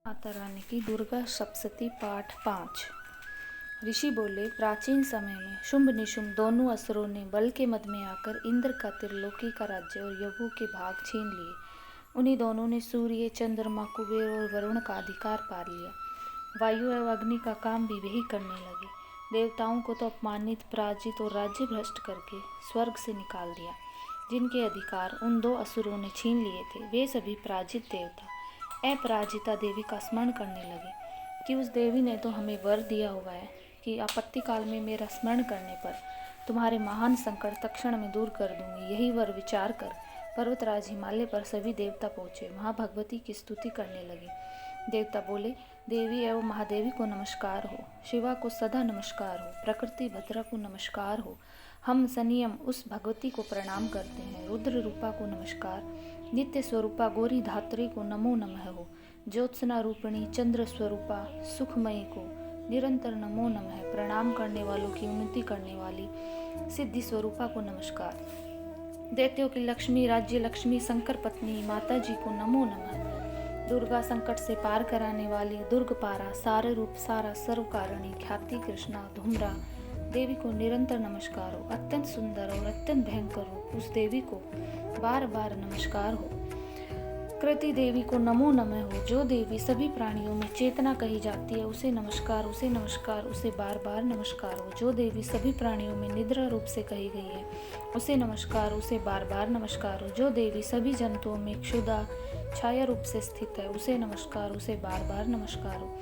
माता रानी की दुर्गा सप्तशती पाठ 5। ऋषि बोले, प्राचीन समय में शुंभ निशुंभ दोनों असुरों ने बल के मद में आकर इंद्र का त्रिलोकी का राज्य और यज्ञों के भाग छीन लिए। उन्हीं दोनों ने सूर्य, चंद्रमा, कुबेर और वरुण का अधिकार पा लिया। वायु एवं अग्नि का काम भी वही करने लगे। देवताओं को तो अपमानित, पराजित और राज्य भ्रष्ट करके स्वर्ग से निकाल दिया। जिनके अधिकार उन दो असुरों ने छीन लिए थे, वे सभी पराजित देवता अपराजिता देवी का स्मरण करने लगे कि उस देवी ने तो हमें वर दिया हुआ है कि आपत्ति काल में मेरा स्मरण करने पर तुम्हारे महान संकट तत्क्षण में दूर कर दूंगी। यही वर विचार कर पर्वतराज हिमालय पर सभी देवता पहुँचे। वहाँ भगवती की स्तुति करने लगे। देवता बोले, देवी एवं महादेवी को नमस्कार हो, शिवा को सदा नमस्कार हो, प्रकृति भद्रा को नमस्कार हो। हम संयम उस भगवती को प्रणाम करते हैं। रुद्र रूपा को नमस्कार, नित्य स्वरूपा गौरी धात्री को नमो नमः हो, ज्योत्सना रूपिणी चंद्र स्वरूपा सुखमयी को निरंतर नमो नमः। प्रणाम करने वालों की उन्नति करने वाली सिद्धि स्वरूपा को नमस्कार। दैत्यों की लक्ष्मी, राज्य लक्ष्मी, शंकर पत्नी माता जी को नमो नमः। दुर्गा संकट से पार कराने वाली दुर्गपारा, सारे रूप सारा, सर्वकारिणी, ख्याति कृष्णा, धूम्रा देवी को निरंतर नमस्कार हो। अत्यंत सुंदर और अत्यंत भयंकर रूप उस देवी को बार बार नमस्कार हो। कृति देवी को नमो नमः हो। जो देवी सभी प्राणियों में चेतना कही जाती है, उसे नमस्कार, उसे नमस्कार, उसे बार बार नमस्कार हो। जो देवी सभी प्राणियों में निद्रा रूप से कही गई है, उसे नमस्कार, उसे बार बार नमस्कार हो। जो देवी सभी जंतुओं में क्षुधा छाया रूप से स्थित है, उसे नमस्कार, उसे बार बार नमस्कार हो।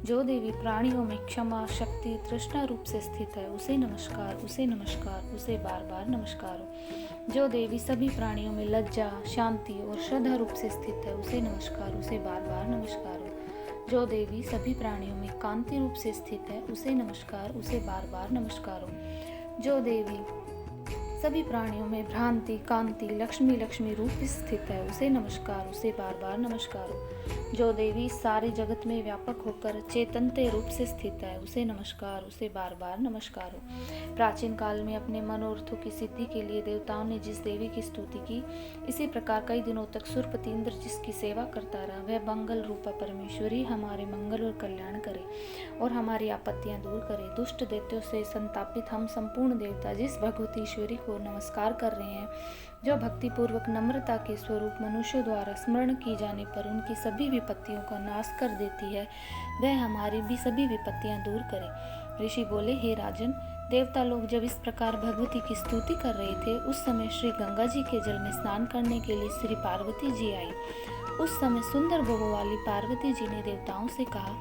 जो देवी प्राणियों में क्षमा, शक्ति, तृष्णा रूप से स्थित है, उसे नमस्कार, उसे नमस्कार, उसे बार बार नमस्कार हो। जो देवी सभी प्राणियों में लज्जा, शांति और श्रद्धा रूप से स्थित है, उसे नमस्कार, उसे बार बार नमस्कार हो। जो देवी सभी प्राणियों में कांति रूप से स्थित है, उसे नमस्कार, उसे बार बार नमस्कार हो। जो देवी सभी प्राणियों में भ्रांति, कांति, लक्ष्मी लक्ष्मी रूप स्थित है, उसे नमस्कार, उसे बार बार नमस्कार हो। जो देवी सारे जगत में व्यापक होकर चैतन्य रूप से स्थित है, उसे नमस्कार, उसे बार बार नमस्कार हो। प्राचीन काल में अपने मनोरथों की सिद्धि के लिए देवताओं ने जिस देवी की स्तुति की, इसी प्रकार कई दिनों तक सुरपति इंद्र जिसकी सेवा करता रहा, वह मंगल रूपा परमेश्वरी हमारे मंगल और कल्याण करे और हमारी आपत्तियां दूर करे। दुष्ट दैत्यों से संतापित हम संपूर्ण देवता जिस भगवती ईश्वरी को नमस्कार कर रहे हैं, जो भक्ति पूर्वक नम्रता के स्वरूप मनुष्यों द्वारा स्मरण की जाने पर उनकी सभी विपत्तियों का नाश कर देती है, वह हमारी भी सभी विपत्तियां दूर करे। ऋषि बोले, हे राजन, देवता लोग जब इस प्रकार भगवती की स्तुति कर रहे थे, उस समय श्री गंगा जी के जल में स्नान करने के लिए श्री पार्वती जी आई। उस समय सुंदर भोगों वाली पार्वती जी ने देवताओं से कहा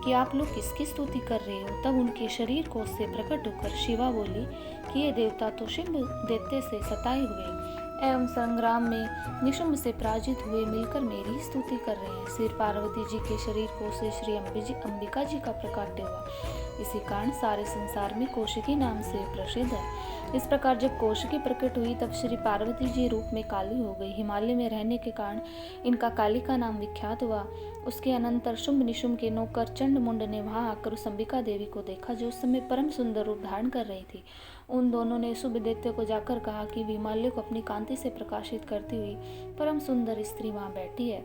कि आप लोग किसकी स्तुति कर रहे हो। तब उनके शरीर कोश से प्रकट होकर शिवा बोली कि ये देवता तो शुंभ दैत्य से सताए हुए एवं संग्राम में निशुंभ से पराजित हुए मिलकर मेरी स्तुति कर रहे हैं। श्री पार्वती जी के शरीर कोश से श्री अंबिका जी का प्रकाट्य हुआ। इसी कारण सारे संसार में कौशिकी नाम से प्रसिद्ध है। इस प्रकार जब कौशिकी प्रकट हुई, तब श्री पार्वती जी रूप में काली हो गई। हिमालय में रहने के कारण इनका काली का नाम विख्यात हुआ। उसके अनंतर शुंभ निशुंभ के नौकर चंड मुंड ने वहां आकर उस अंबिका देवी को देखा, जो उस समय परम सुंदर रूप धारण कर रही थी। उन दोनों ने शुभ दैत्य को जाकर कहा कि हिमालय को अपनी कांति से प्रकाशित करती हुई परम सुंदर स्त्री वहां बैठी है।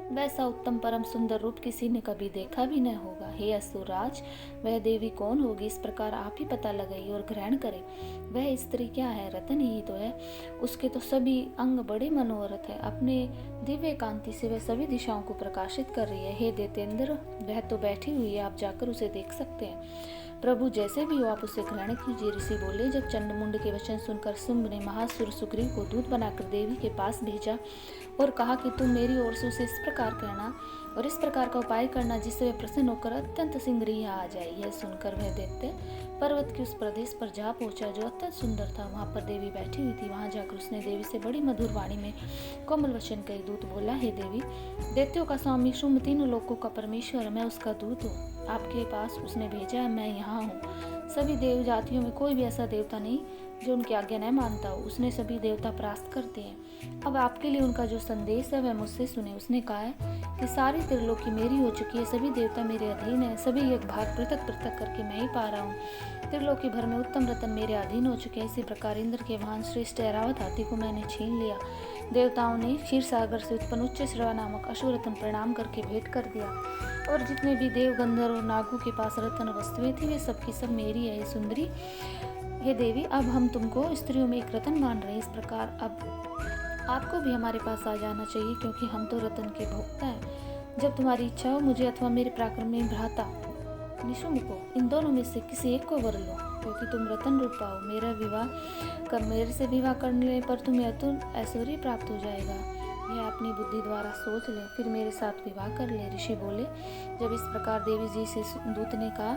वैसा उत्तम परम सुंदर रूप किसी ने कभी देखा भी न होगा। हे असुरराज, वह देवी कौन होगी, इस प्रकार आप ही पता लगाइए और ग्रहण करें। वह स्त्री क्या है, रतन ही तो है। उसके तो सभी अंग बड़े मनोरथ है। अपने दिव्य कांति से वह सभी दिशाओं को प्रकाशित कर रही है। हे दैत्येंद्र, वह तो बैठी हुई है, आप जाकर उसे देख सकते हैं। प्रभु जैसे भी हो, आप उसे ग्रहण कीजिए। ऋषि बोले, जब चंडमुंड के वचन सुनकर शुंभ ने महासुर सुग्रीव को दूत बनाकर देवी के पास भेजा और कहा कि तुम मेरी ओर से उसे इस प्रकार कहना और इस प्रकार का उपाय करना जिससे वह प्रसन्न होकर अत्यंत शीघ्र यहाँ आ जाए। यह सुनकर वह दैत्य पर्वत के उस प्रदेश पर जा पहुंचा जो अत्यंत सुंदर था। वहां पर देवी बैठी हुई थी। वहां जाकर उसने देवी से बड़ी मधुर वाणी में कोमल वचन कही। दूत बोला, हे देवी, दैत्यों का स्वामी शुंभ तीनों लोकों का परमेश्वर, मैं उसका दूत हूँ। आपके पास उसने भेजा है, मैं यहाँ हूँ। सभी देव जातियों में कोई भी ऐसा देवता नहीं जो उनकी आज्ञा न मानता हो। उसने सभी देवता परास्त करते हैं। अब आपके लिए उनका जो संदेश है वह मुझसे सुने। उसने कहा है कि सारी त्रिलोकी मेरी हो चुकी है, सभी देवता मेरे अधीन है, सभी एक भाग पृथक पृथक करके मैं ही पा रहा हूँ। त्रिलोकी भर में उत्तम रतन मेरे अधीन हो चुके हैं। इसी प्रकार इंद्र के वाहन श्रेष्ठ ऐरावत हाथी को मैंने छीन लिया। देवताओं ने क्षीर सागर से उत्पन्न उच्च श्रवा नामक अशुभ रत्न प्रणाम करके भेंट कर दिया, और जितने भी देव गंधर्व और नागों के पास रत्न वस्तुएं थी वे सबकी सब मेरी है। सुंदरी, हे देवी, अब हम तुमको स्त्रियों में एक रत्न मान रहे हैं। इस प्रकार अब आपको भी हमारे पास आ जाना चाहिए, क्योंकि हम तो रत्न के भोक्ता हैं। जब तुम्हारी इच्छा हो, मुझे अथवा मेरे पराक्रम में भ्राता निशुंभ को, इन दोनों में से किसी एक को वर लो, क्योंकि तुम रतन रूपा हो। मेरे से विवाह करने पर तुम्हें अतुल ऐश्वर्य प्राप्त हो जाएगा। यह अपनी बुद्धि द्वारा सोच ले, फिर मेरे साथ विवाह कर ले। ऋषि बोले, जब इस प्रकार देवी जी से दूत ने कहा,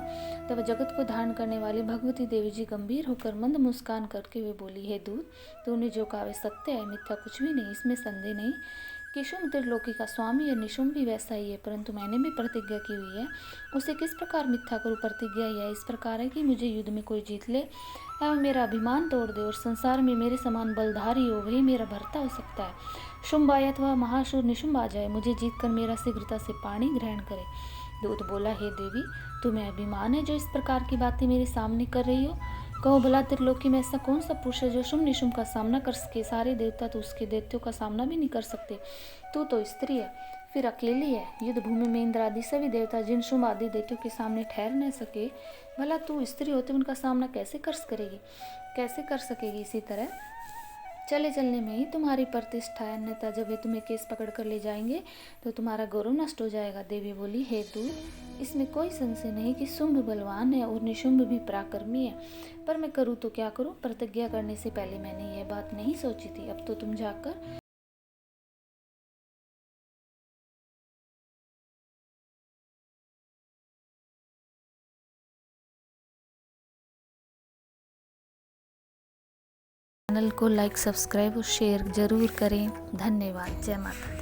तब जगत को धारण करने वाली भगवती देवी जी गंभीर होकर मंद मुस्कान करके वे बोली, हे दूत, तूने जो कहा वे सत्य है, मिथ्या कुछ भी नहीं। इसमें संदेह नहीं कि शुंभ त्रिलोकी का स्वामी और निशुंभ भी वैसा ही है, परंतु मैंने भी प्रतिज्ञा की हुई है। उसे किस प्रकार मिथ्या करूं? प्रतिज्ञा यह इस प्रकार है कि मुझे युद्ध में कोई जीत ले एवं मेरा अभिमान तोड़ दे, और संसार में मेरे समान बलधारी हो, वही मेरा भर्ता हो सकता है। शुंभ आए अथवा महाशूर निशुंभ आ जाए, मुझे जीतकर मेरा शीघ्रता से पाणी ग्रहण करे। दूत बोला, हे देवी, तुम्हें अभिमान है जो इस प्रकार की बातें मेरे सामने कर रही हो? कहो भला, त्रिलोकी में ऐसा कौन सा पुरुष है जो शुंभ निशुंभ का सामना कर सके? सारे देवता तो उसके दैत्यों का सामना भी नहीं कर सकते। तू तो स्त्री है, फिर अकेली है। युद्ध भूमि में इंद्र आदि सभी देवता जिन शुंभ आदि दैत्यों के सामने ठहर न सके, भला तू स्त्री होते उनका सामना कैसे कर सकेगी? इसी तरह चले चलने में ही तुम्हारी प्रतिष्ठा है, अन्यथा जब वे तुम्हें केस पकड़ कर ले जाएंगे तो तुम्हारा गौरव नष्ट हो जाएगा। देवी बोली, हे दूत, इसमें कोई संशय नहीं कि शुंभ बलवान है और निशुंभ भी पराक्रमी है, पर मैं करूँ तो क्या करूँ? प्रतिज्ञा करने से पहले मैंने यह बात नहीं सोची थी। अब तो तुम जाकर चैनल को लाइक, सब्सक्राइब और शेयर जरूर करें। धन्यवाद। जय माता दी।